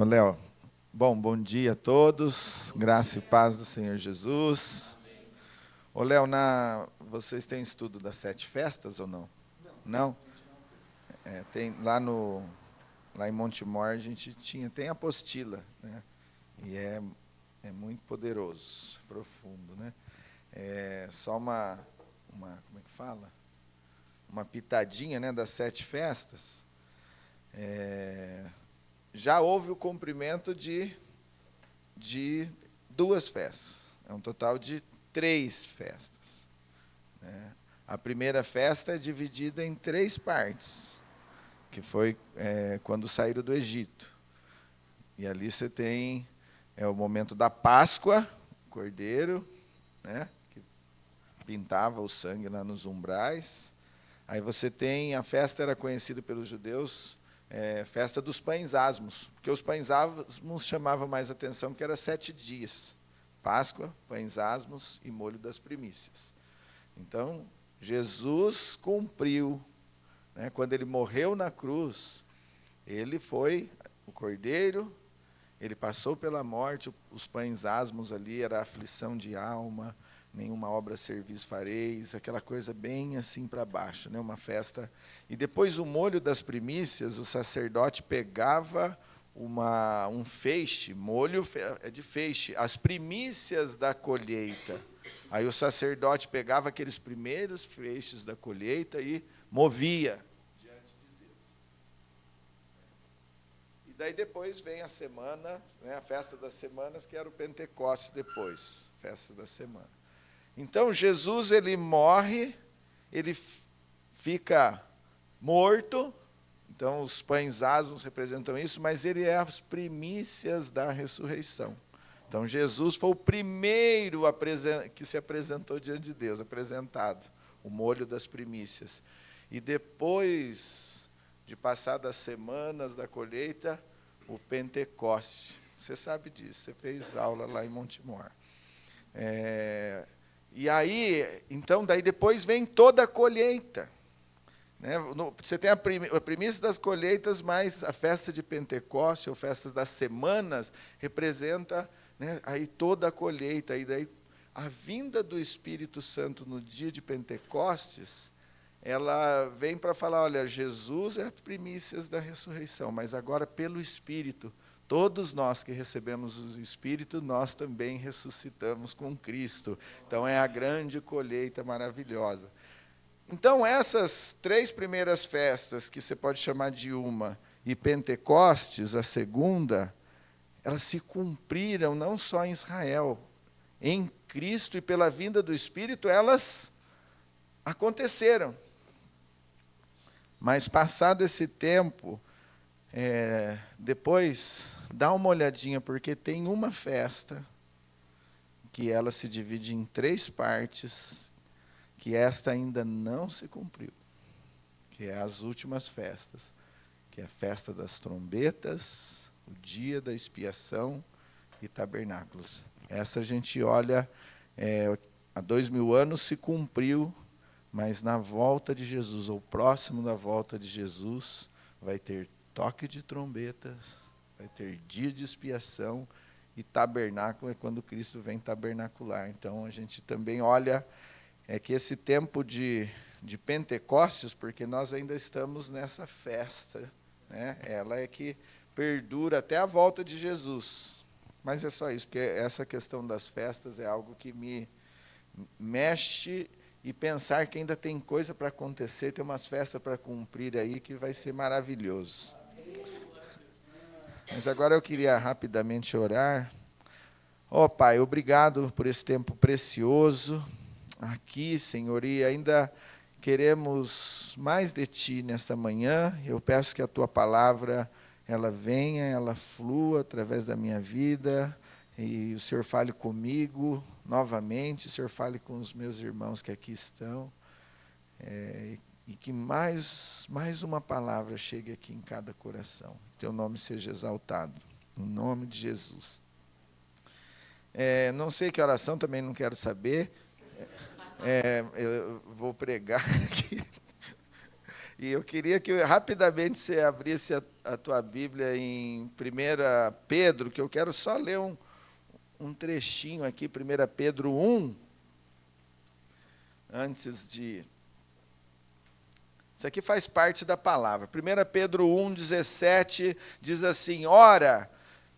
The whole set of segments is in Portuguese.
Ô, Léo, bom dia a todos, graça e paz do Senhor Jesus. Ô, Léo, vocês têm estudo das 7 festas ou não? Não? Tem, lá em Montemor a gente tem apostila, né? E é muito poderoso, profundo, né? É só como é que fala? Uma pitadinha, né, das 7 festas. Já houve o cumprimento de 2 festas. É um total de 3 festas, né? A primeira festa é dividida em 3 partes, que foi quando saíram do Egito. E ali você tem o momento da Páscoa, o cordeiro, né, que pintava o sangue lá nos umbrais. Aí você tem, a festa era conhecida pelos judeus, festa dos pães asmos, porque os pães asmos chamavam mais atenção, porque era 7 dias. Páscoa, pães asmos e molho das primícias. Então, Jesus cumpriu, né, quando ele morreu na cruz, ele foi o cordeiro, ele passou pela morte, os pães asmos ali, era aflição de alma, nenhuma obra serviço fareis, aquela coisa bem assim para baixo, né? Uma festa. E depois o molho das primícias, o sacerdote pegava um feixe, molho é de feixe, as primícias da colheita. Aí o sacerdote pegava aqueles primeiros feixes da colheita e movia diante de Deus. E daí depois vem a semana, né, a festa das semanas, que era o Pentecostes depois, festa da semana. Então, Jesus, ele morre, ele fica morto, então os pães asmos representam isso, mas ele é as primícias da ressurreição. Então, Jesus foi o primeiro que se apresentou diante de Deus, apresentado, o molho das primícias. E depois de passadas semanas da colheita, o Pentecoste. Você sabe disso, você fez aula lá em Montemor. E aí, então, daí depois vem toda a colheita, né? Você tem a primícia das colheitas, mas a festa de Pentecostes, ou festas das semanas, representa, né, aí toda a colheita. E daí a vinda do Espírito Santo no dia de Pentecostes, ela vem para falar, olha, Jesus é a primícias da ressurreição, mas agora pelo Espírito, todos nós que recebemos o Espírito, nós também ressuscitamos com Cristo. Então é a grande colheita maravilhosa. Então essas 3 primeiras festas, que você pode chamar de uma, e Pentecostes, a segunda, elas se cumpriram não só em Israel, em Cristo e pela vinda do Espírito, elas aconteceram. Mas passado esse tempo, depois, dá uma olhadinha, porque tem uma festa que ela se divide em 3 partes, que esta ainda não se cumpriu, que é as últimas festas, que é a festa das trombetas, o dia da expiação e tabernáculos. Essa a gente olha, há 2000 anos se cumpriu, mas na volta de Jesus, ou próximo da volta de Jesus, vai ter toque de trombetas, vai ter dia de expiação, e tabernáculo é quando Cristo vem tabernacular. Então a gente também olha que esse tempo de Pentecostes, porque nós ainda estamos nessa festa, né? Ela é que perdura até a volta de Jesus. Mas é só isso, porque essa questão das festas é algo que me mexe, e pensar que ainda tem coisa para acontecer, tem umas festas para cumprir aí, que vai ser maravilhoso. Mas agora eu queria rapidamente orar. Ó Pai, obrigado por esse tempo precioso aqui, Senhor, e ainda queremos mais de Ti nesta manhã. Eu peço que a Tua palavra, ela venha, ela flua através da minha vida, e o Senhor fale comigo novamente, o Senhor fale com os meus irmãos que aqui estão, e que mais uma palavra chegue aqui em cada coração. Teu nome seja exaltado, em nome de Jesus. Não sei que oração, também não quero saber. Eu vou pregar aqui. E eu queria que rapidamente você abrisse a tua Bíblia em 1 Pedro, que eu quero só ler um trechinho aqui, 1 Pedro 1, antes de... Isso aqui faz parte da palavra. 1 Pedro 1, 17, diz assim, ora,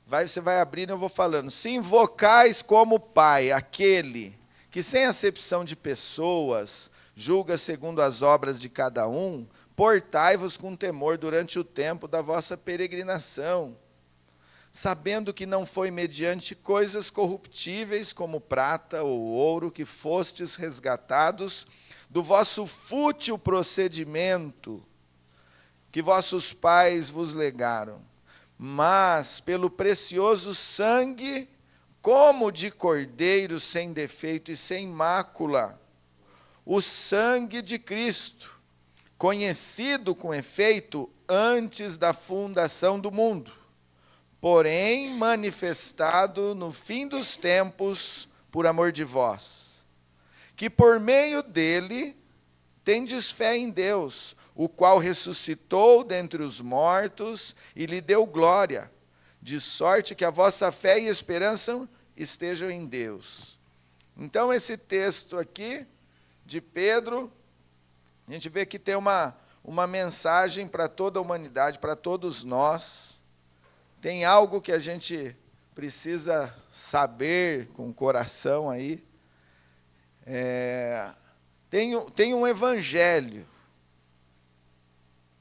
você vai abrindo, eu vou falando, se invocais como Pai, aquele que sem acepção de pessoas, julga segundo as obras de cada um, portai-vos com temor durante o tempo da vossa peregrinação, sabendo que não foi mediante coisas corruptíveis como prata ou ouro que fostes resgatados do vosso fútil procedimento que vossos pais vos legaram, mas pelo precioso sangue, como de cordeiro sem defeito e sem mácula, o sangue de Cristo, conhecido com efeito antes da fundação do mundo, porém manifestado no fim dos tempos por amor de vós, que por meio dele tendes fé em Deus, o qual ressuscitou dentre os mortos e lhe deu glória, de sorte que a vossa fé e esperança estejam em Deus. Então esse texto aqui, de Pedro, a gente vê que tem uma mensagem para toda a humanidade, para todos nós. Tem algo que a gente precisa saber com o coração aí. Tem um evangelho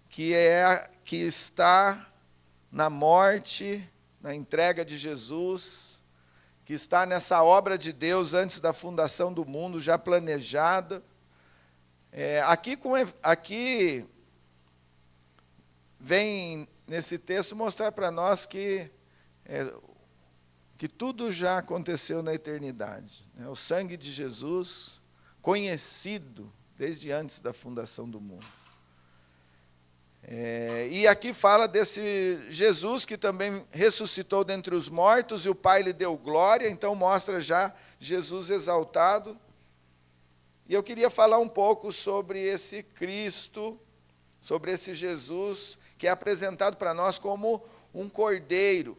que está na morte, na entrega de Jesus, que está nessa obra de Deus antes da fundação do mundo, já planejada. Aqui vem nesse texto mostrar para nós que tudo já aconteceu na eternidade. O sangue de Jesus, conhecido desde antes da fundação do mundo. E aqui fala desse Jesus que também ressuscitou dentre os mortos e o Pai lhe deu glória, então mostra já Jesus exaltado. E eu queria falar um pouco sobre esse Cristo, sobre esse Jesus, que é apresentado para nós como um cordeiro.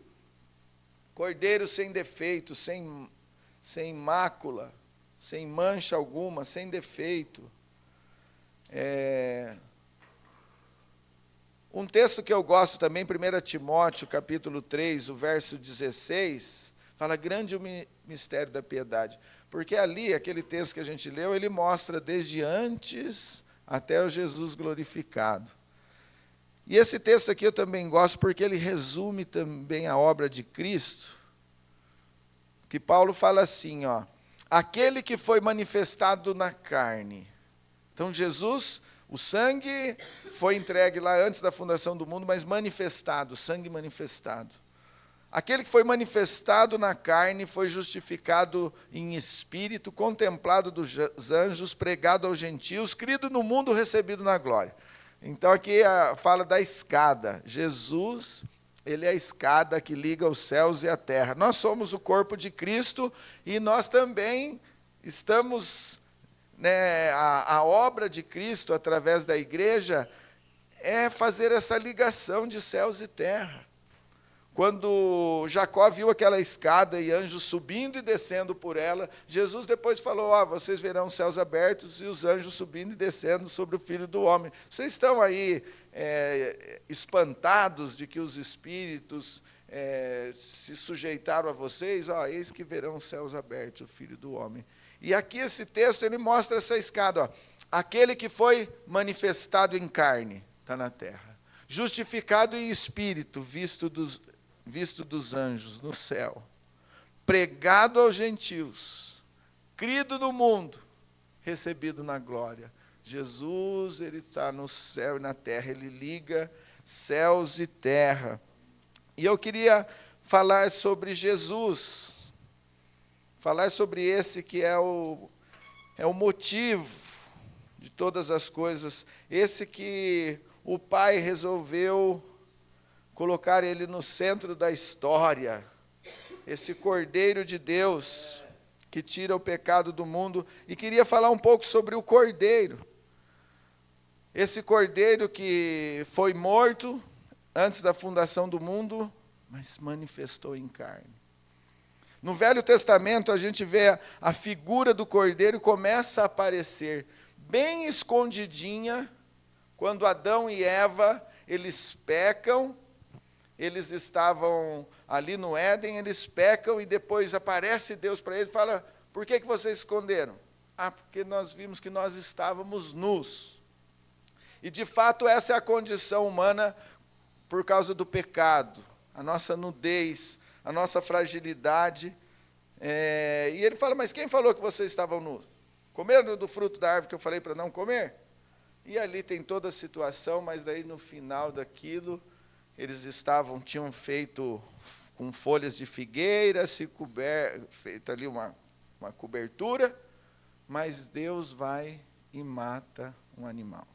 Cordeiro sem defeito, sem mácula, sem mancha alguma, sem defeito. Um texto que eu gosto também, 1 Timóteo, capítulo 3, o verso 16, fala grande o mistério da piedade. Porque ali, aquele texto que a gente leu, ele mostra desde antes até o Jesus glorificado. E esse texto aqui eu também gosto porque ele resume também a obra de Cristo, que Paulo fala assim, aquele que foi manifestado na carne. Então Jesus, o sangue foi entregue lá antes da fundação do mundo, mas manifestado, sangue manifestado. Aquele que foi manifestado na carne, foi justificado em espírito, contemplado dos anjos, pregado aos gentios, crido no mundo, recebido na glória. Então aqui fala da escada. Jesus, ele é a escada que liga os céus e a terra. Nós somos o corpo de Cristo e nós também estamos, a obra de Cristo através da igreja é fazer essa ligação de céus e terra. Quando Jacó viu aquela escada e anjos subindo e descendo por ela, Jesus depois falou, vocês verão os céus abertos e os anjos subindo e descendo sobre o Filho do Homem. Vocês estão aí espantados de que os espíritos se sujeitaram a vocês? Eis que verão os céus abertos, o Filho do Homem. E aqui esse texto, ele mostra essa escada. Aquele que foi manifestado em carne, está na terra. Justificado em espírito, visto dos anjos no céu, pregado aos gentios, crido no mundo, recebido na glória. Jesus, ele está no céu e na terra, ele liga céus e terra. E eu queria falar sobre Jesus, falar sobre esse que é o motivo de todas as coisas, esse que o Pai resolveu colocar ele no centro da história, esse Cordeiro de Deus que tira o pecado do mundo. E queria falar um pouco sobre o Cordeiro. Esse Cordeiro que foi morto antes da fundação do mundo, mas se manifestou em carne. No Velho Testamento, a gente vê a figura do Cordeiro começa a aparecer bem escondidinha, quando Adão e Eva, eles pecam, eles estavam ali no Éden, eles pecam e depois aparece Deus para eles e fala, por que vocês esconderam? Porque nós vimos que nós estávamos nus. E de fato essa é a condição humana por causa do pecado, a nossa nudez, a nossa fragilidade. E ele fala, mas quem falou que vocês estavam nus? Comeram do fruto da árvore que eu falei para não comer? E ali tem toda a situação, mas daí no final daquilo, eles tinham feito com folhas de figueira, feito ali uma cobertura, mas Deus vai e mata um animal.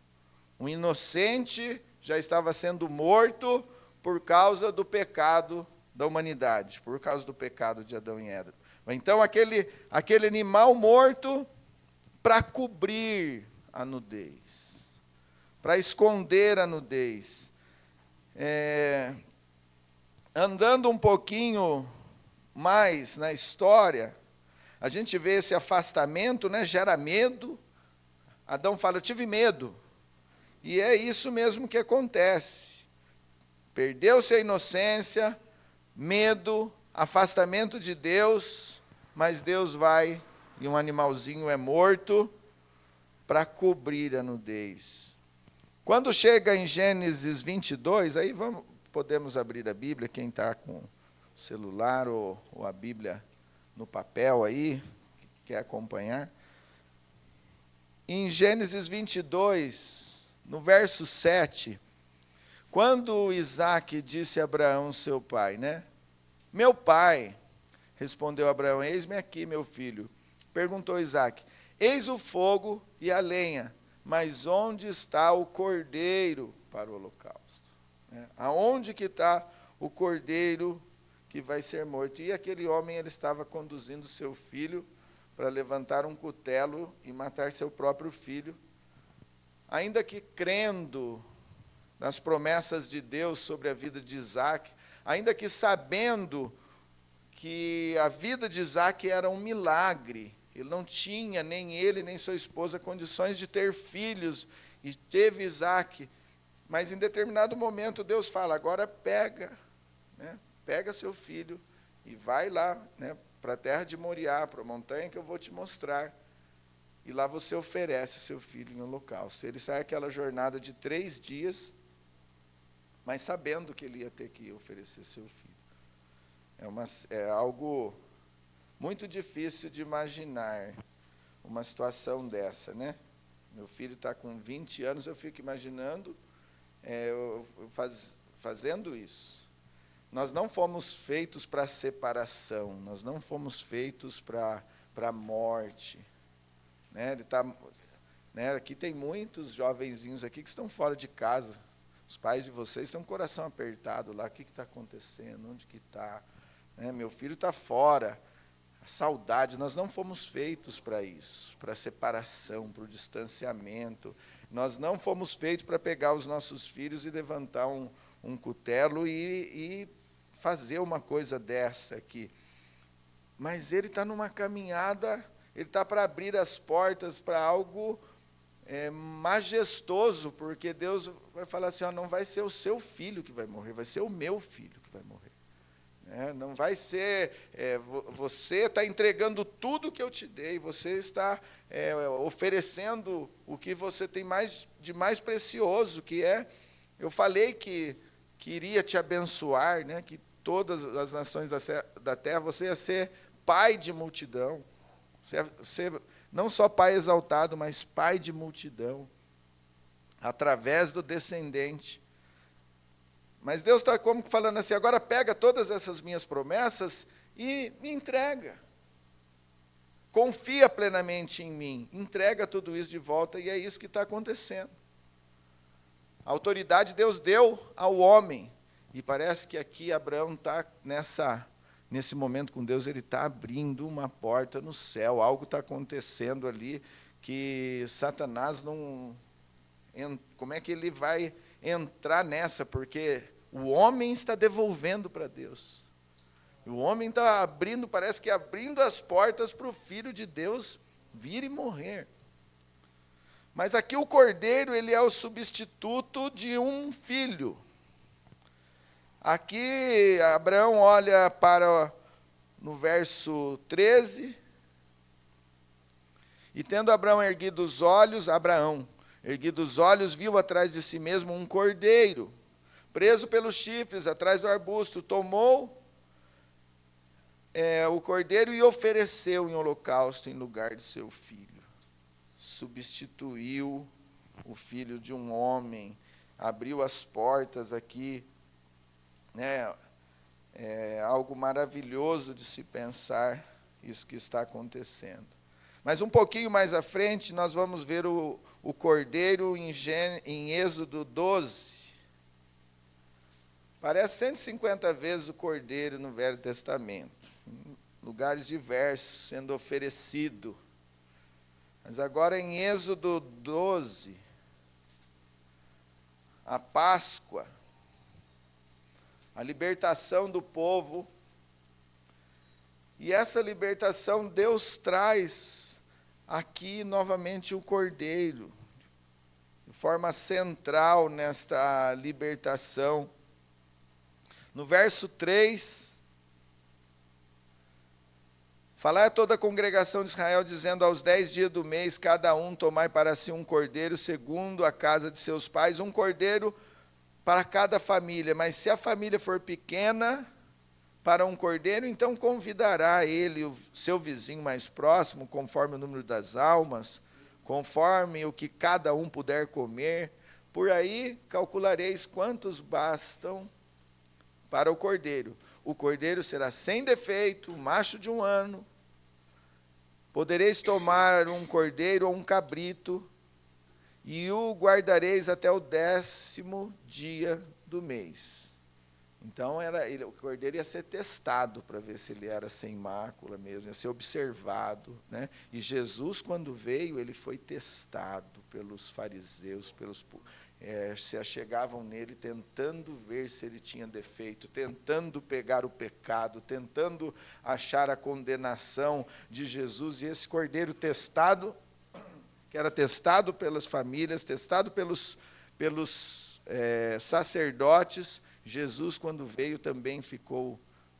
Um inocente já estava sendo morto por causa do pecado da humanidade, por causa do pecado de Adão e Eva. Então, aquele animal morto para cobrir a nudez, para esconder a nudez. Andando um pouquinho mais na história, a gente vê esse afastamento, né, gera medo. Adão fala, eu tive medo. E é isso mesmo que acontece. Perdeu-se a inocência, medo, afastamento de Deus, mas Deus vai e um animalzinho é morto para cobrir a nudez. Quando chega em Gênesis 22, aí podemos abrir a Bíblia, quem está com o celular ou a Bíblia no papel aí, quer acompanhar. Em Gênesis 22, no verso 7, quando Isaac disse a Abraão, seu pai, né? Meu pai, respondeu Abraão, eis-me aqui, meu filho. Perguntou Isaac, eis o fogo e a lenha, mas onde está o cordeiro para o holocausto? Aonde que está o cordeiro que vai ser morto? E aquele homem, ele estava conduzindo seu filho para levantar um cutelo e matar seu próprio filho, ainda que crendo nas promessas de Deus sobre a vida de Isaac, ainda que sabendo que a vida de Isaac era um milagre, ele não tinha, nem ele, nem sua esposa, condições de ter filhos, e teve Isaac, mas em determinado momento Deus fala, agora pega seu filho e vai lá, para a terra de Moriá, para a montanha que eu vou te mostrar, e lá você oferece seu filho em holocausto. Ele sai aquela jornada de 3 dias, mas sabendo que ele ia ter que oferecer seu filho. É algo muito difícil de imaginar uma situação dessa, né? Meu filho está com 20 anos, eu fico imaginando fazendo isso. Nós não fomos feitos para separação, nós não fomos feitos para a morte. Aqui tem muitos jovenzinhos aqui que estão fora de casa. Os pais de vocês têm um coração apertado lá. O que está acontecendo? Onde que está? Meu filho está fora. A saudade, nós não fomos feitos para isso, para a separação, para o distanciamento. Nós não fomos feitos para pegar os nossos filhos e levantar um cutelo e fazer uma coisa dessa aqui. Mas ele está numa caminhada, ele está para abrir as portas para algo majestoso, porque Deus vai falar assim, não vai ser o seu filho que vai morrer, vai ser o meu filho que vai morrer. Não vai ser, você está entregando tudo que eu te dei, você está oferecendo o que você tem de mais precioso, que eu falei que iria te abençoar, que todas as nações da terra, você ia ser pai de multidão, você ia ser não só pai exaltado, mas pai de multidão, através do descendente. Mas Deus está como falando assim, agora pega todas essas minhas promessas e me entrega. Confia plenamente em mim, entrega tudo isso de volta, e é isso que está acontecendo. A autoridade Deus deu ao homem, e parece que aqui Abraão está nesse momento com Deus, ele está abrindo uma porta no céu, algo está acontecendo ali, que Satanás não... Como é que ele vai entrar nessa? Porque O homem está devolvendo para Deus. O homem está abrindo, parece que abrindo as portas para o Filho de Deus vir e morrer. Mas aqui o cordeiro, ele é o substituto de um filho. Aqui Abraão olha para, no verso 13, e tendo Abraão erguido os olhos, viu atrás de si mesmo um cordeiro, preso pelos chifres, atrás do arbusto, tomou o cordeiro e ofereceu em holocausto em lugar de seu filho. Substituiu o filho de um homem, abriu as portas aqui, né? É algo maravilhoso de se pensar isso que está acontecendo. Mas um pouquinho mais à frente, nós vamos ver o cordeiro em Êxodo 12. Parece 150 vezes o cordeiro no Velho Testamento, em lugares diversos, sendo oferecido. Mas agora em Êxodo 12, a Páscoa, a libertação do povo, e essa libertação Deus traz aqui novamente o cordeiro, de forma central nesta libertação. No verso 3, falai a toda a congregação de Israel, dizendo, aos 10 dias do mês, cada um tomai para si um cordeiro, segundo a casa de seus pais, um cordeiro para cada família. Mas se a família for pequena para um cordeiro, então convidará ele o seu vizinho mais próximo, conforme o número das almas, conforme o que cada um puder comer. Por aí calculareis quantos bastam para o cordeiro. O cordeiro será sem defeito, macho de 1 ano. Podereis tomar um cordeiro ou um cabrito, e o guardareis até o 10º dia do mês. Então, o cordeiro ia ser testado para ver se ele era sem mácula mesmo, ia ser observado, né? E Jesus, quando veio, ele foi testado pelos fariseus, se achegavam nele tentando ver se ele tinha defeito, tentando pegar o pecado, tentando achar a condenação de Jesus. E esse cordeiro testado, que era testado pelas famílias, testado pelos sacerdotes, Jesus, quando veio, também ficou,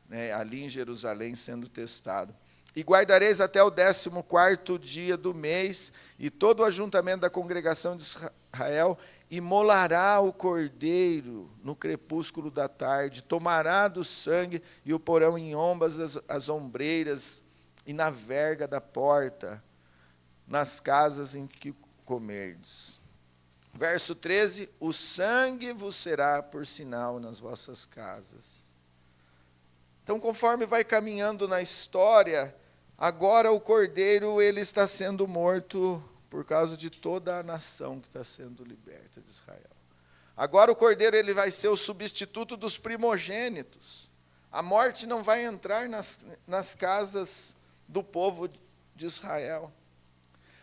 né, ali em Jerusalém sendo testado. E guardareis até o 14º dia do mês, e todo o ajuntamento da congregação de Israel imolará o cordeiro no crepúsculo da tarde, tomará do sangue e o porão em ambas as ombreiras e na verga da porta, nas casas em que comerdes. Verso 13, o sangue vos será por sinal nas vossas casas. Então, conforme vai caminhando na história, agora o cordeiro ele está sendo morto por causa de toda a nação que está sendo liberta de Israel. Agora o cordeiro ele vai ser o substituto dos primogênitos. A morte não vai entrar nas casas do povo de Israel.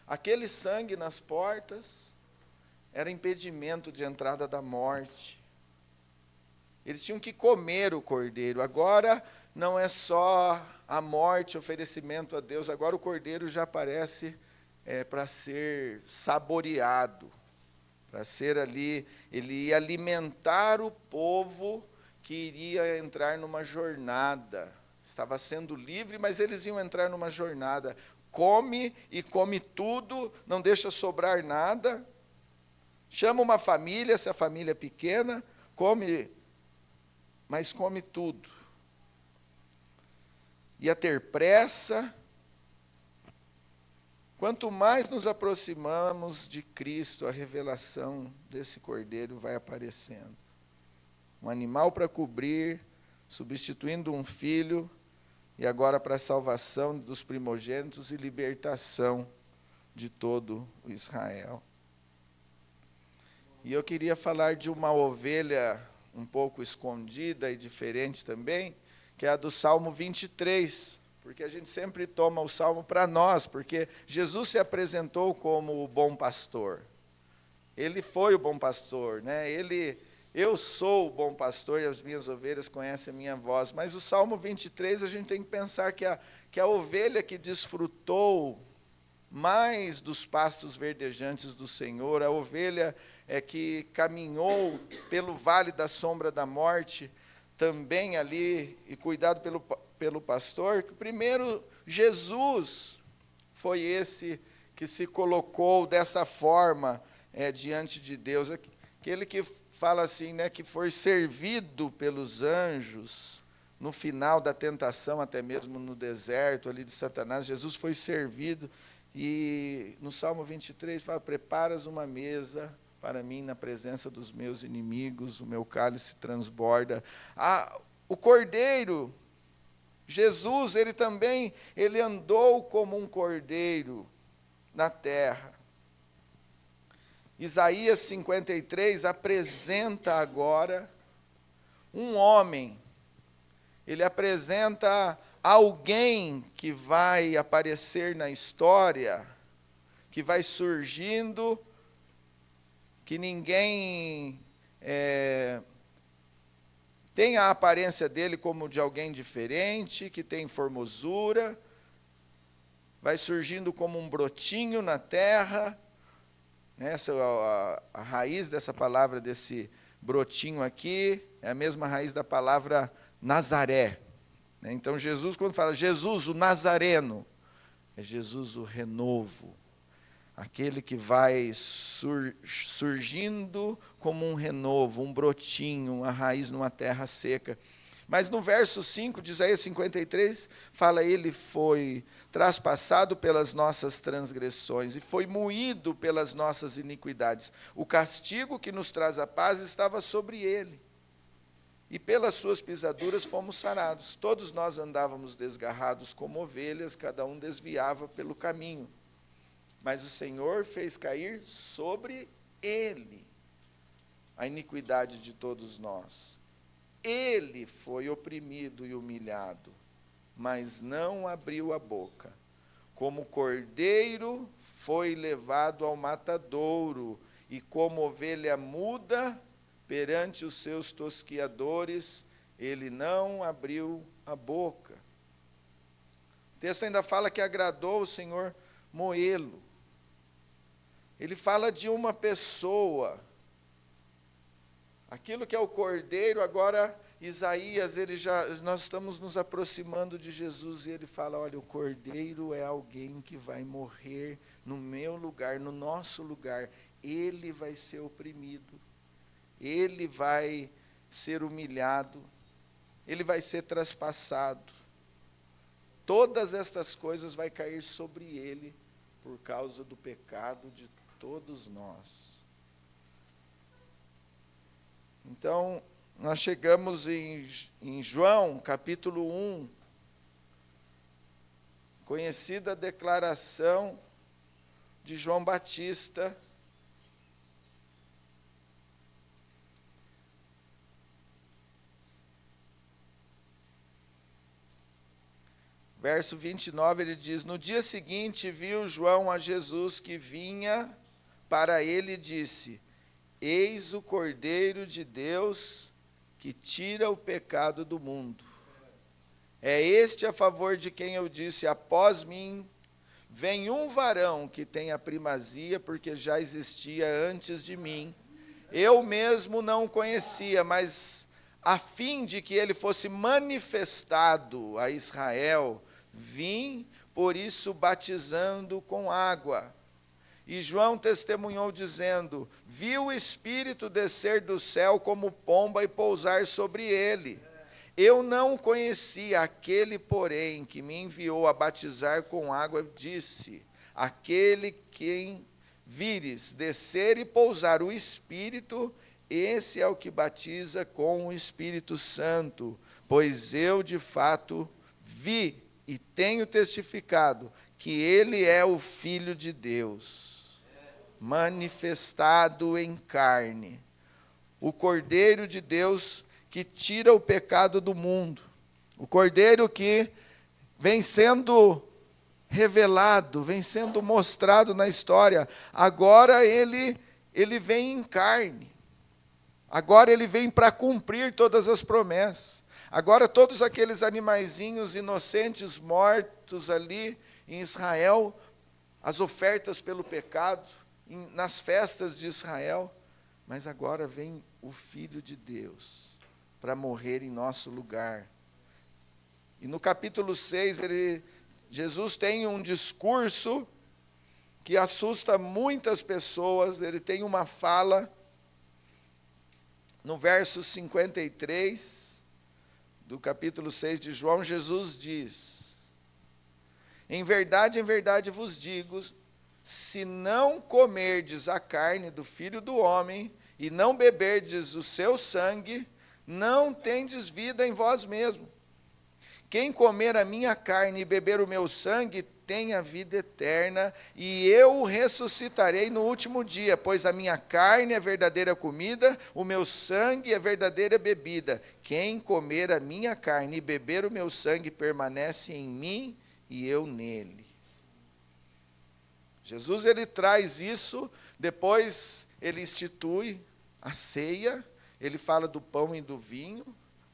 Aquele sangue nas portas era impedimento de entrada da morte. Eles tinham que comer o cordeiro. Agora não é só a morte, oferecimento a Deus. Agora o cordeiro já aparece para ser saboreado, para ser ali, ele ia alimentar o povo que iria entrar numa jornada. Estava sendo livre, mas eles iam entrar numa jornada. Come e come tudo, não deixa sobrar nada. Chama uma família, se a família é pequena, come, mas come tudo. Ia ter pressa. Quanto mais nos aproximamos de Cristo, a revelação desse cordeiro vai aparecendo. Um animal para cobrir, substituindo um filho, e agora para a salvação dos primogênitos e libertação de todo o Israel. E eu queria falar de uma ovelha um pouco escondida e diferente também, que é a do Salmo 23, porque a gente sempre toma o Salmo para nós, porque Jesus se apresentou como o bom pastor. Ele foi o bom pastor, né? Ele Eu sou o bom pastor e as minhas ovelhas conhecem a minha voz. Mas o Salmo 23, a gente tem que pensar que a ovelha que desfrutou mais dos pastos verdejantes do Senhor, a ovelha que caminhou pelo vale da sombra da morte, também ali, e cuidado pelo pastor, que primeiro Jesus foi esse que se colocou dessa forma diante de Deus, aquele que fala assim, né, que foi servido pelos anjos no final da tentação, até mesmo no deserto ali de Satanás. Jesus foi servido, e no Salmo 23 fala: preparas uma mesa para mim na presença dos meus inimigos, o meu cálice transborda. O Cordeiro, Jesus, ele andou como um cordeiro na terra. Isaías 53 apresenta agora um homem, ele apresenta alguém que vai aparecer na história, que vai surgindo, que ninguém tem a aparência dele como de alguém diferente, que tem formosura, vai surgindo como um brotinho na terra. Essa a raiz dessa palavra, desse brotinho aqui, é a mesma raiz da palavra Nazaré. Então Jesus, quando fala Jesus, o Nazareno, é Jesus o renovo, aquele que vai surgindo como um renovo, um brotinho, uma raiz numa terra seca. Mas no verso 5 de Isaías 53, fala: ele foi traspassado pelas nossas transgressões e foi moído pelas nossas iniquidades. O castigo que nos traz a paz estava sobre ele, e pelas suas pisaduras fomos sarados. Todos nós andávamos desgarrados como ovelhas, cada um desviava pelo caminho. Mas o Senhor fez cair sobre ele a iniquidade de todos nós. Ele foi oprimido e humilhado, mas não abriu a boca. Como cordeiro foi levado ao matadouro, e como ovelha muda perante os seus tosquiadores, ele não abriu a boca. O texto ainda fala que agradou o Senhor moê-lo. Ele fala de uma pessoa. Aquilo que é o cordeiro, agora Isaías, nós estamos nos aproximando de Jesus, e ele fala: olha, o cordeiro é alguém que vai morrer no meu lugar, no nosso lugar. Ele vai ser oprimido, ele vai ser humilhado, ele vai ser traspassado. Todas estas coisas vai cair sobre ele por causa do pecado de todos nós. Então, nós chegamos em João, capítulo 1, conhecida declaração de João Batista, verso 29, ele diz: no dia seguinte viu João a Jesus que vinha para ele e disse: eis o Cordeiro de Deus que tira o pecado do mundo. É este a favor de quem eu disse: após mim vem um varão que tem a primazia, porque já existia antes de mim. Eu mesmo não o conhecia, mas a fim de que ele fosse manifestado a Israel, vim, por isso, batizando com água. E João testemunhou dizendo: vi o Espírito descer do céu como pomba e pousar sobre ele. Eu não o conhecia, aquele, porém, que me enviou a batizar com água, disse: aquele quem vires descer e pousar o Espírito, esse é o que batiza com o Espírito Santo. Pois eu, de fato, vi e tenho testificado que ele é o Filho de Deus, manifestado em carne, o Cordeiro de Deus que tira o pecado do mundo, o Cordeiro que vem sendo revelado, vem sendo mostrado na história. Agora ele vem em carne. Agora ele vem para cumprir todas as promessas. Agora todos aqueles animaizinhos inocentes mortos ali em Israel, as ofertas pelo pecado, nas festas de Israel, mas agora vem o Filho de Deus para morrer em nosso lugar. E no capítulo 6, Jesus tem um discurso que assusta muitas pessoas. Ele tem uma fala, no verso 53, do capítulo 6 de João, Jesus diz: em verdade vos digo, se não comerdes a carne do Filho do Homem, e não beberdes o seu sangue, não tendes vida em vós mesmo. Quem comer a minha carne e beber o meu sangue, tem a vida eterna, e eu o ressuscitarei no último dia, pois a minha carne é verdadeira comida, o meu sangue é verdadeira bebida. Quem comer a minha carne e beber o meu sangue, permanece em mim, e eu nele. Jesus, ele traz isso, depois ele institui a ceia, ele fala do pão e do vinho,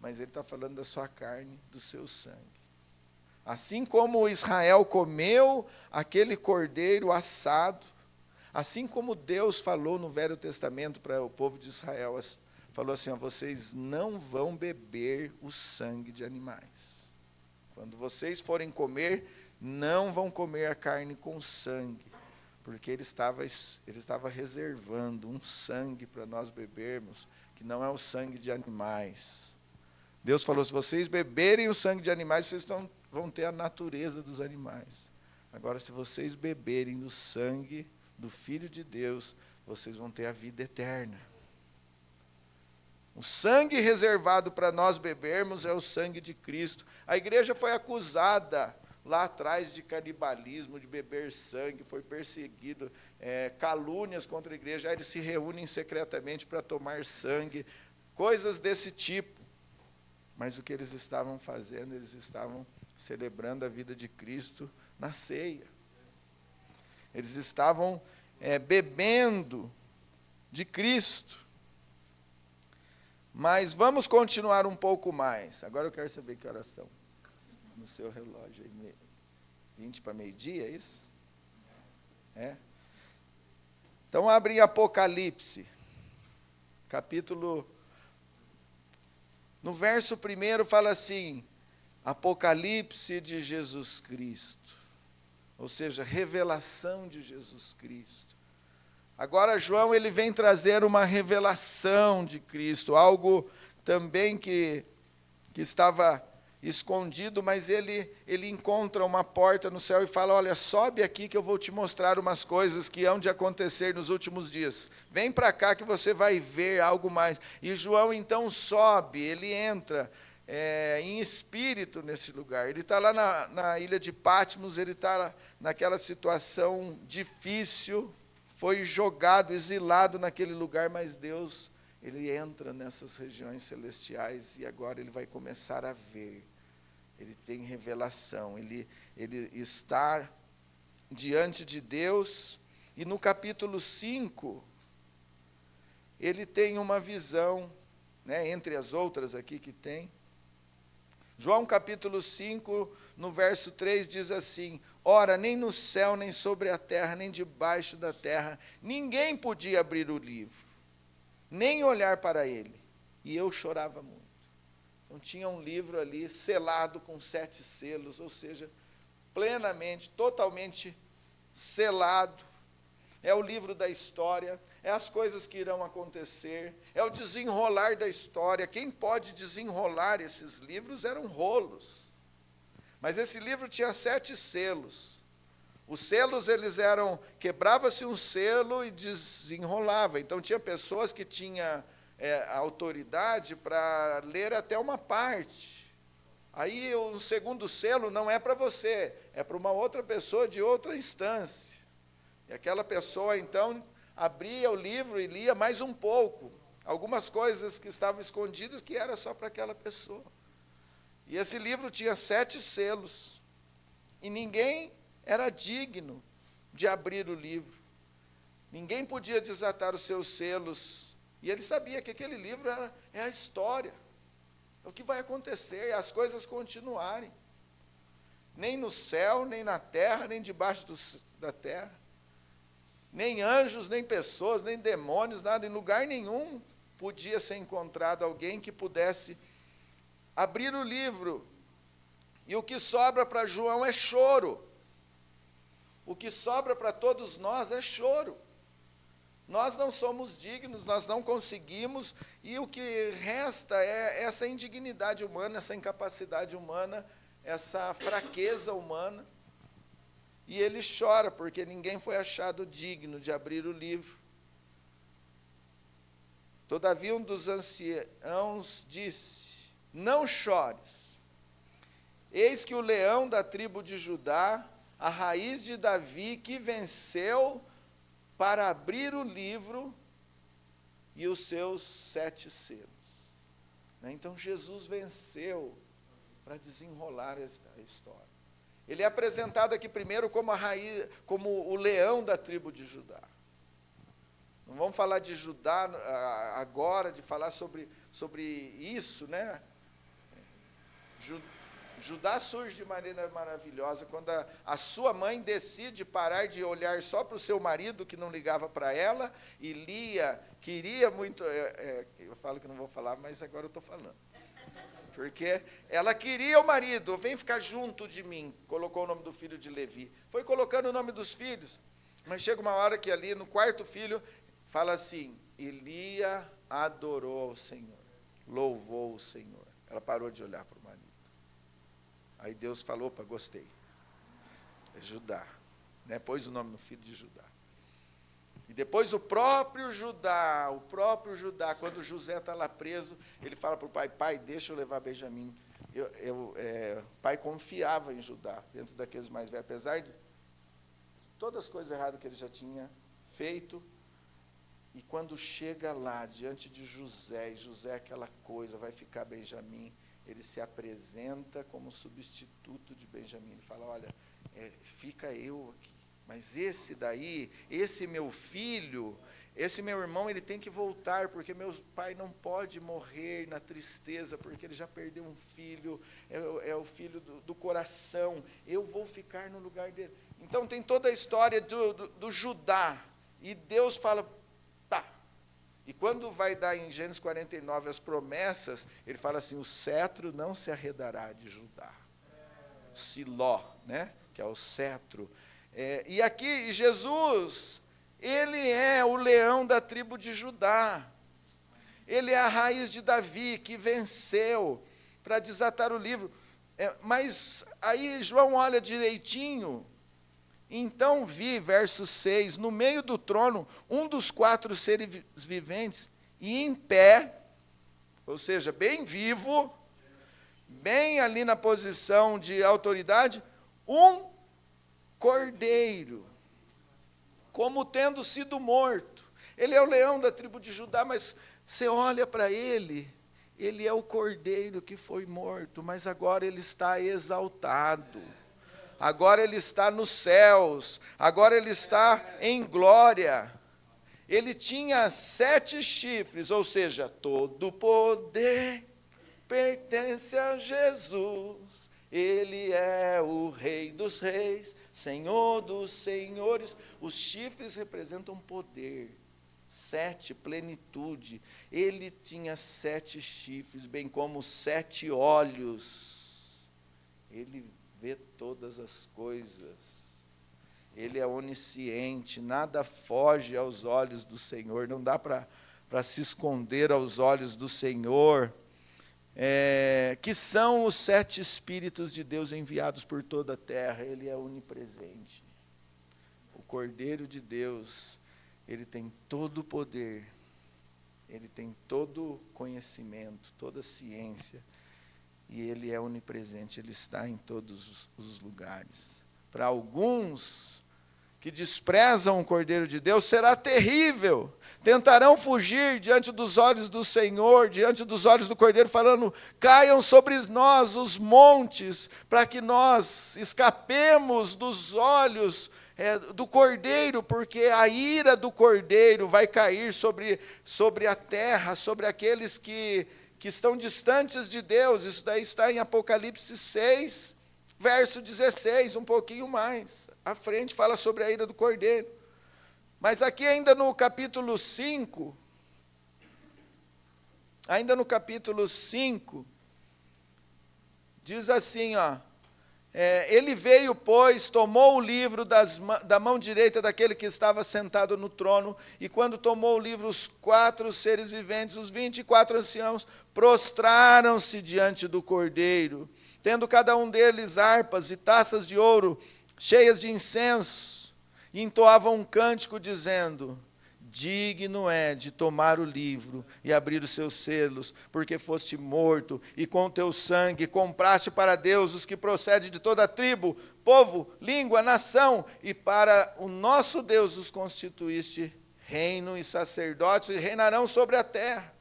mas ele está falando da sua carne, do seu sangue. Assim como Israel comeu aquele cordeiro assado, assim como Deus falou no Velho Testamento para o povo de Israel, falou assim: vocês não vão beber o sangue de animais. Quando vocês forem comer, não vão comer a carne com sangue, porque ele estava reservando um sangue para nós bebermos, que não é o sangue de animais. Deus falou: se vocês beberem o sangue de animais, vocês vão ter a natureza dos animais. Agora, se vocês beberem do sangue do Filho de Deus, vocês vão ter a vida eterna. O sangue reservado para nós bebermos é o sangue de Cristo. A igreja foi acusada lá atrás de canibalismo, de beber sangue, foi perseguido, calúnias contra a igreja. Aí eles se reúnem secretamente para tomar sangue, coisas desse tipo. Mas o que eles estavam fazendo? Eles estavam celebrando a vida de Cristo na ceia. Eles estavam bebendo de Cristo. Mas vamos continuar um pouco mais. Agora eu quero saber que horas são. No seu relógio aí, 20 para meio-dia, é isso? Então abre em Apocalipse, capítulo... No verso 1 fala assim: Apocalipse de Jesus Cristo. Ou seja, revelação de Jesus Cristo. Agora João, ele vem trazer uma revelação de Cristo, algo também que estava escondido, mas ele encontra uma porta no céu e fala: olha, sobe aqui que eu vou te mostrar umas coisas que hão de acontecer nos últimos dias. Vem para cá que você vai ver algo mais. E João então sobe, ele entra em espírito nesse lugar. Ele está lá na ilha de Patmos, ele está naquela situação difícil, foi jogado, exilado naquele lugar, mas Deus, ele entra nessas regiões celestiais e agora ele vai começar a ver. Ele tem revelação, ele está diante de Deus, e no capítulo 5, ele tem uma visão, entre as outras aqui que tem. João capítulo 5, no verso 3, diz assim: ora, nem no céu, nem sobre a terra, nem debaixo da terra, ninguém podia abrir o livro, nem olhar para ele. E eu chorava muito. Então tinha um livro ali, selado com 7 selos, ou seja, plenamente, totalmente selado. É o livro da história, é as coisas que irão acontecer, é o desenrolar da história. Quem pode desenrolar esses livros eram rolos. Mas esse livro tinha 7 selos. Os selos, eles eram, quebrava-se um selo e desenrolava. Então tinha pessoas que tinham autoridade para ler até uma parte. Aí o segundo selo não é para você, é para uma outra pessoa de outra instância. E aquela pessoa então abria o livro e lia mais um pouco, algumas coisas que estavam escondidas que era só para aquela pessoa. E esse livro tinha 7 selos, e ninguém era digno de abrir o livro. Ninguém podia desatar os seus selos E ele sabia que aquele livro é a história, é o que vai acontecer, é as coisas continuarem. Nem no céu, nem na terra, nem debaixo da terra. Nem anjos, nem pessoas, nem demônios, nada, em lugar nenhum podia ser encontrado alguém que pudesse abrir o livro. E o que sobra para João é choro. O que sobra para todos nós é choro. Nós não somos dignos, nós não conseguimos, e o que resta é essa indignidade humana, essa incapacidade humana, essa fraqueza humana. E ele chora, porque ninguém foi achado digno de abrir o livro. Todavia, um dos anciãos disse: não chores. Eis que o leão da tribo de Judá, a raiz de Davi, que venceu para abrir o livro e os seus 7 selos. Então, Jesus venceu para desenrolar a história. Ele é apresentado aqui primeiro como a raiz, como o leão da tribo de Judá. Não vamos falar de Judá agora, de falar sobre isso, né? Judá surge de maneira maravilhosa quando a sua mãe decide parar de olhar só para o seu marido, que não ligava para ela, e Lia queria muito, eu falo que não vou falar, mas agora eu estou falando. Porque ela queria o marido, vem ficar junto de mim, colocou o nome do filho de Levi. Foi colocando o nome dos filhos, mas chega uma hora que ali no 4º filho, fala assim: Lia adorou ao Senhor, louvou o Senhor. Ela parou de olhar para o marido. Aí Deus falou: opa, gostei. É Judá. Né? Pôs o nome no filho de Judá. E depois o próprio Judá, quando José está lá preso, ele fala para o pai: pai, deixa eu levar Benjamim. O pai confiava em Judá, dentro daqueles mais velhos, apesar de todas as coisas erradas que ele já tinha feito. E quando chega lá, diante de José, e José aquela coisa, vai ficar Benjamim, ele se apresenta como substituto de Benjamim. Ele fala: olha, fica eu aqui. Mas esse daí, esse meu filho, esse meu irmão, ele tem que voltar, porque meu pai não pode morrer na tristeza, porque ele já perdeu um filho, é o filho do coração, eu vou ficar no lugar dele. Então tem toda a história do Judá, e Deus fala: tá. E quando vai dar em Gênesis 49 as promessas, ele fala assim: o cetro não se arredará de Judá. Siló, né? Que é o cetro. E aqui Jesus, ele é o leão da tribo de Judá. Ele é a raiz de Davi, que venceu para desatar o livro. Mas aí João olha direitinho. Então vi, verso 6, no meio do trono, um dos 4 seres viventes, e em pé, ou seja, bem vivo, bem ali na posição de autoridade, um cordeiro, como tendo sido morto. Ele é o leão da tribo de Judá, mas você olha para ele é o cordeiro que foi morto, mas agora ele está exaltado. Agora ele está nos céus, agora ele está em glória. Ele tinha 7 chifres, ou seja, todo poder pertence a Jesus. Ele é o Rei dos Reis, Senhor dos Senhores. Os chifres representam poder. 7, plenitude. Ele tinha 7 chifres, bem como 7 olhos. Ele vê todas as coisas. Ele é onisciente, nada foge aos olhos do Senhor. Não dá para se esconder aos olhos do Senhor. Que são os 7 Espíritos de Deus enviados por toda a terra. Ele é onipresente. O Cordeiro de Deus, ele tem todo o poder, ele tem todo o conhecimento, toda a ciência, e ele é onipresente, ele está em todos os lugares. Para alguns que desprezam o Cordeiro de Deus, será terrível. Tentarão fugir diante dos olhos do Senhor, diante dos olhos do Cordeiro, falando: caiam sobre nós os montes, para que nós escapemos dos olhos do cordeiro, porque a ira do cordeiro vai cair sobre a terra, sobre aqueles que estão distantes de Deus. Isso daí está em Apocalipse 6, verso 16, um pouquinho mais à frente, fala sobre a ira do cordeiro. Mas aqui ainda no capítulo 5, diz assim, ele veio, pois, tomou o livro da mão direita daquele que estava sentado no trono, e quando tomou o livro, os 4 seres viventes, os 24 anciãos, prostraram-se diante do Cordeiro, tendo cada um deles harpas e taças de ouro, cheias de incenso, e entoavam um cântico dizendo: digno é de tomar o livro e abrir os seus selos, porque foste morto, e com teu sangue compraste para Deus os que procedem de toda tribo, povo, língua, nação, e para o nosso Deus os constituíste reino e sacerdotes, e reinarão sobre a terra.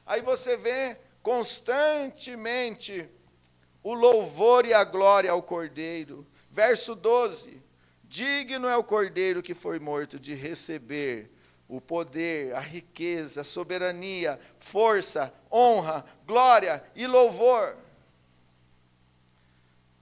Aí você vê constantemente o louvor e a glória ao Cordeiro. Verso 12, digno é o Cordeiro que foi morto de receber o poder, a riqueza, a soberania, força, honra, glória e louvor.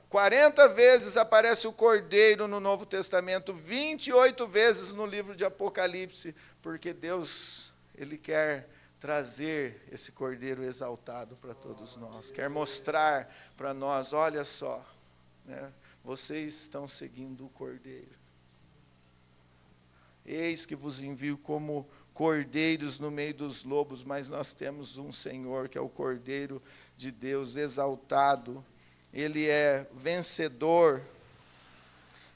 40 vezes aparece o Cordeiro no Novo Testamento, 28 vezes no livro de Apocalipse, porque Deus, Ele quer trazer esse Cordeiro exaltado para todos nós, quer mostrar para nós, olha só, né, vocês estão seguindo o Cordeiro. Eis que vos envio como cordeiros no meio dos lobos, mas nós temos um Senhor que é o Cordeiro de Deus exaltado. Ele é vencedor.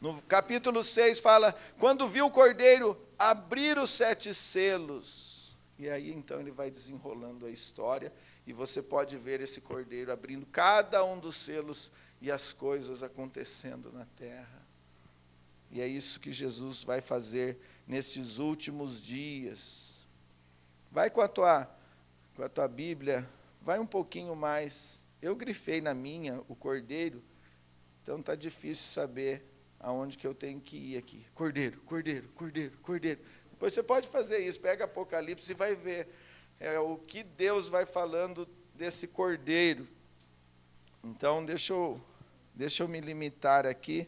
No capítulo 6 fala, quando viu o Cordeiro abrir os 7 selos. E aí então ele vai desenrolando a história, e você pode ver esse Cordeiro abrindo cada um dos selos e as coisas acontecendo na terra. E é isso que Jesus vai fazer nesses últimos dias. Vai com a tua Bíblia, vai um pouquinho mais. Eu grifei na minha o Cordeiro, então está difícil saber aonde que eu tenho que ir aqui. Cordeiro, Cordeiro, Cordeiro, Cordeiro. Depois você pode fazer isso, pega Apocalipse e vai ver o que Deus vai falando desse Cordeiro. Então, deixa eu me limitar aqui.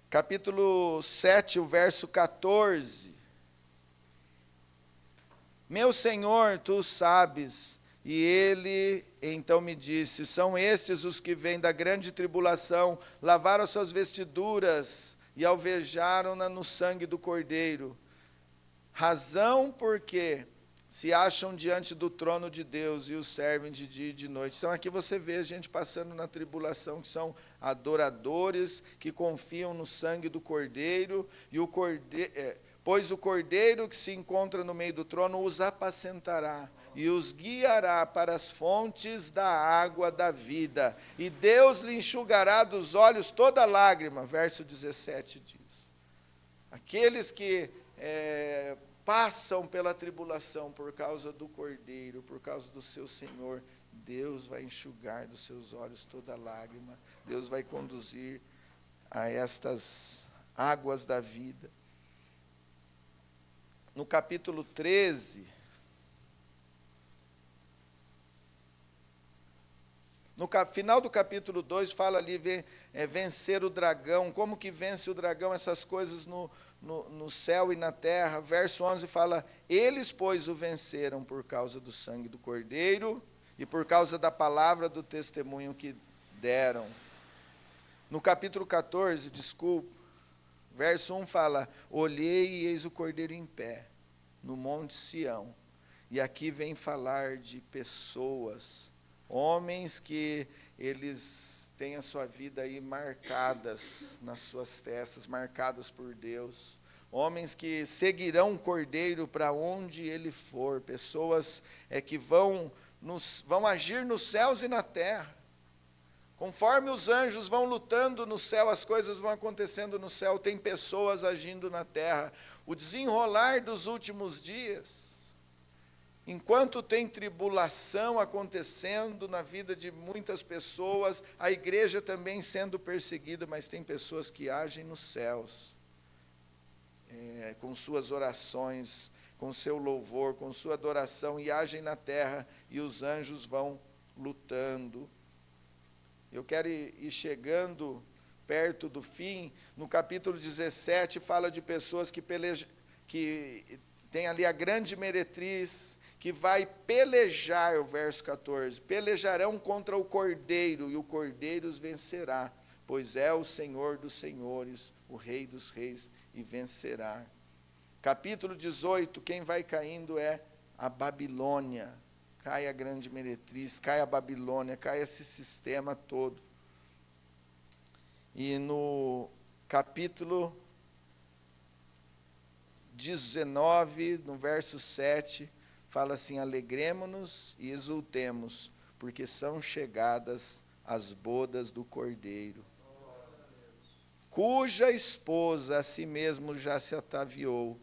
Capítulo 7, o verso 14. Meu Senhor, tu sabes. E ele então me disse, são estes os que vêm da grande tribulação, lavaram suas vestiduras e alvejaram-na no sangue do Cordeiro. Razão porque se acham diante do trono de Deus e o servem de dia e de noite. Então aqui você vê a gente passando na tribulação, que são adoradores, que confiam no sangue do Cordeiro, e pois o Cordeiro que se encontra no meio do trono os apacentará, e os guiará para as fontes da água da vida, e Deus lhe enxugará dos olhos toda lágrima, verso 17 diz. Aqueles que passam pela tribulação por causa do Cordeiro, por causa do seu Senhor, Deus vai enxugar dos seus olhos toda lágrima, Deus vai conduzir a estas águas da vida. No capítulo 13, no final do capítulo 2, fala ali, vencer o dragão, como que vence o dragão, essas coisas no céu e na terra. Verso 11 fala, eles, pois, o venceram por causa do sangue do Cordeiro e por causa da palavra do testemunho que deram. No capítulo 14, verso 1 fala, olhei e eis o Cordeiro em pé, no monte Sião. E aqui vem falar de pessoas, homens que eles têm a sua vida aí marcadas nas suas testas, marcadas por Deus. Homens que seguirão o Cordeiro para onde ele for. Pessoas que vão agir nos céus e na terra. Conforme os anjos vão lutando no céu, as coisas vão acontecendo no céu, tem pessoas agindo na terra. O desenrolar dos últimos dias Enquanto tem tribulação acontecendo na vida de muitas pessoas, a igreja também sendo perseguida, mas tem pessoas que agem nos céus, com suas orações, com seu louvor, com sua adoração, e agem na terra, e os anjos vão lutando. Eu quero ir chegando perto do fim. No capítulo 17, fala de pessoas que tem ali a grande meretriz, que vai pelejar, o verso 14, pelejarão contra o Cordeiro, e o Cordeiro os vencerá, pois é o Senhor dos senhores, o Rei dos reis, e vencerá. Capítulo 18, quem vai caindo é a Babilônia. Cai a grande meretriz, cai a Babilônia, cai esse sistema todo. E no capítulo 19, no verso 7, fala assim: alegremo-nos e exultemos, porque são chegadas as bodas do Cordeiro, cuja esposa a si mesmo já se ataviou,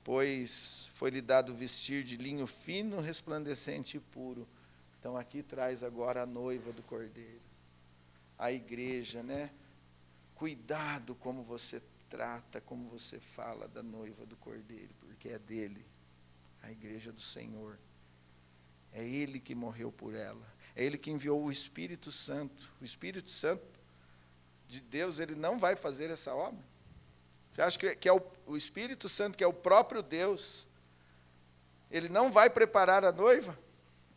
pois foi-lhe dado vestir de linho fino, resplandecente e puro. Então aqui traz agora a noiva do Cordeiro, a igreja, né? Cuidado como você trata, como você fala da noiva do Cordeiro, porque é dele, a igreja do Senhor. É Ele que morreu por ela, é Ele que enviou o Espírito Santo. O Espírito Santo de Deus, Ele não vai fazer essa obra? Você acha que é o Espírito Santo, que é o próprio Deus, Ele não vai preparar a noiva?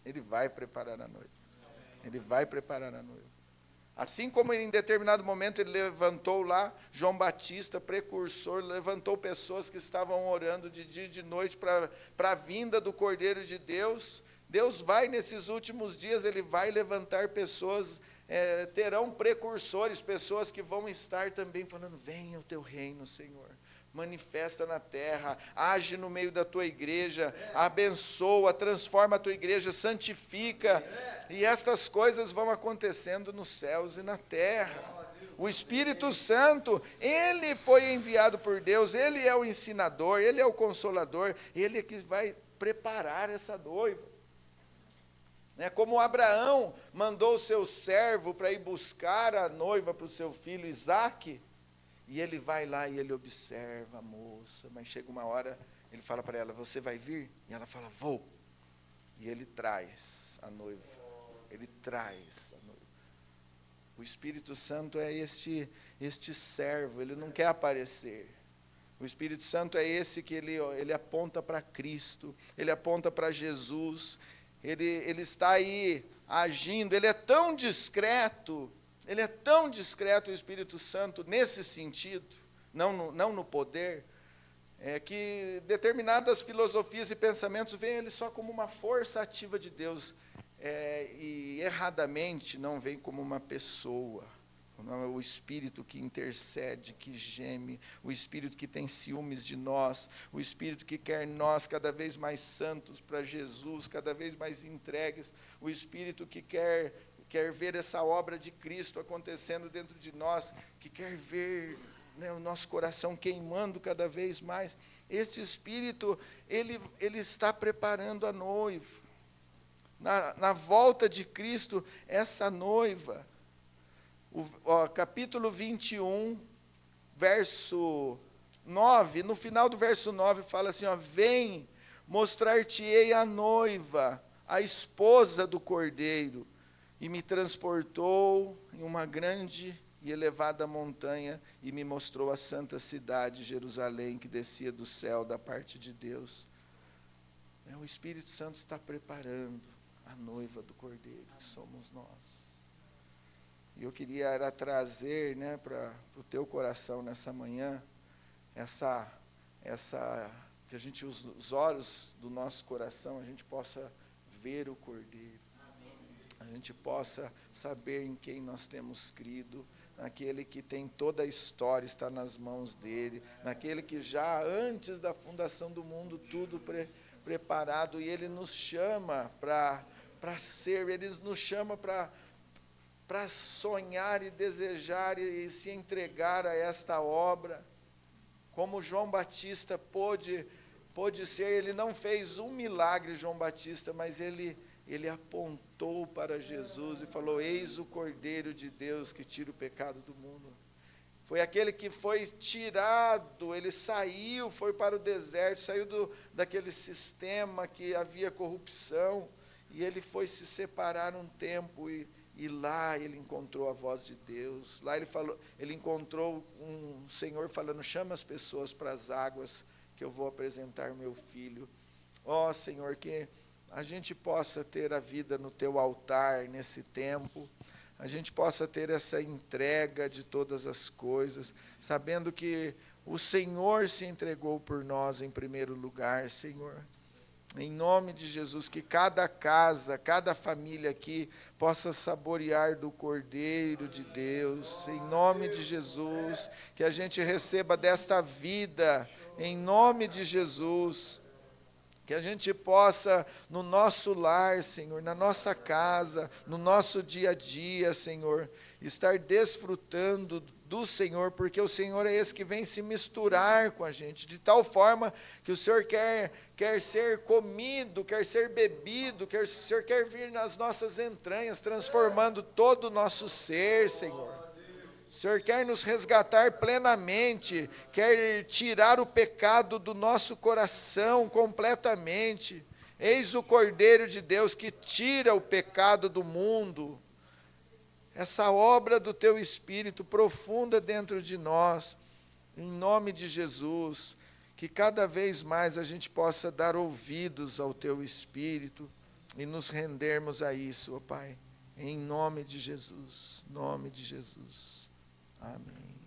Ele vai preparar a noiva. Ele vai preparar a noiva. Assim como em determinado momento ele levantou lá, João Batista, precursor, levantou pessoas que estavam orando de dia e de noite para a vinda do Cordeiro de Deus. Deus vai, nesses últimos dias, Ele vai levantar pessoas, terão precursores, pessoas que vão estar também falando: venha o teu reino, Senhor. Manifesta na terra, age no meio da tua igreja, abençoa, transforma a tua igreja, santifica, e estas coisas vão acontecendo nos céus e na terra. O Espírito Santo, Ele foi enviado por Deus, Ele é o ensinador, Ele é o consolador, Ele é que vai preparar essa noiva. Como Abraão mandou o seu servo para ir buscar a noiva para o seu filho Isaque, e ele vai lá e ele observa a moça, mas chega uma hora, ele fala para ela: você vai vir? E ela fala: vou. E ele traz a noiva, ele traz a noiva. O Espírito Santo é este servo, ele não quer aparecer. O Espírito Santo é esse que ele aponta para Cristo, ele aponta para Jesus, ele está aí agindo, ele é tão discreto, o Espírito Santo, nesse sentido, não no poder, que determinadas filosofias e pensamentos veem ele só como uma força ativa de Deus, e erradamente não vem como uma pessoa. O Espírito que intercede, que geme, o Espírito que tem ciúmes de nós, o Espírito que quer nós cada vez mais santos para Jesus, cada vez mais entregues, o Espírito que quer ver essa obra de Cristo acontecendo dentro de nós, que quer ver, o nosso coração queimando cada vez mais. Esse Espírito, ele está preparando a noiva. Na volta de Cristo, essa noiva, capítulo 21, verso 9, no final do verso 9 fala assim: vem, mostrar-te-ei a noiva, a esposa do Cordeiro. E me transportou em uma grande e elevada montanha, e me mostrou a santa cidade, Jerusalém, que descia do céu da parte de Deus. O Espírito Santo está preparando a noiva do Cordeiro, que somos nós. E eu queria trazer, para o teu coração nessa manhã, que a gente, os olhos do nosso coração, a gente possa ver o Cordeiro. A gente possa saber em quem nós temos crido, naquele que tem toda a história, está nas mãos dele, naquele que já antes da fundação do mundo, tudo preparado, e ele nos chama para ser, ele nos chama para sonhar e desejar e se entregar a esta obra, como João Batista pôde pôde ser, ele não fez um milagre, João Batista, mas ele apontou para Jesus e falou: eis o Cordeiro de Deus que tira o pecado do mundo. Foi aquele que foi tirado, ele saiu, foi para o deserto, saiu daquele sistema que havia corrupção, e ele foi se separar um tempo, e lá ele encontrou a voz de Deus. Lá ele encontrou um Senhor falando: chama as pessoas para as águas, que eu vou apresentar meu filho. Ó Senhor, que a gente possa ter a vida no teu altar nesse tempo, a gente possa ter essa entrega de todas as coisas, sabendo que o Senhor se entregou por nós em primeiro lugar, Senhor. Em nome de Jesus, que cada casa, cada família aqui possa saborear do Cordeiro de Deus, em nome de Jesus, que a gente receba desta vida, em nome de Jesus. Que a gente possa, no nosso lar, Senhor, na nossa casa, no nosso dia a dia, Senhor, estar desfrutando do Senhor, porque o Senhor é esse que vem se misturar com a gente, de tal forma que o Senhor quer ser comido, quer ser bebido, o Senhor quer vir nas nossas entranhas, transformando todo o nosso ser, Senhor. O Senhor quer nos resgatar plenamente, quer tirar o pecado do nosso coração completamente. Eis o Cordeiro de Deus que tira o pecado do mundo. Essa obra do Teu Espírito profunda dentro de nós, em nome de Jesus, que cada vez mais a gente possa dar ouvidos ao Teu Espírito e nos rendermos a isso, ó Pai, em nome de Jesus, nome de Jesus. Amém.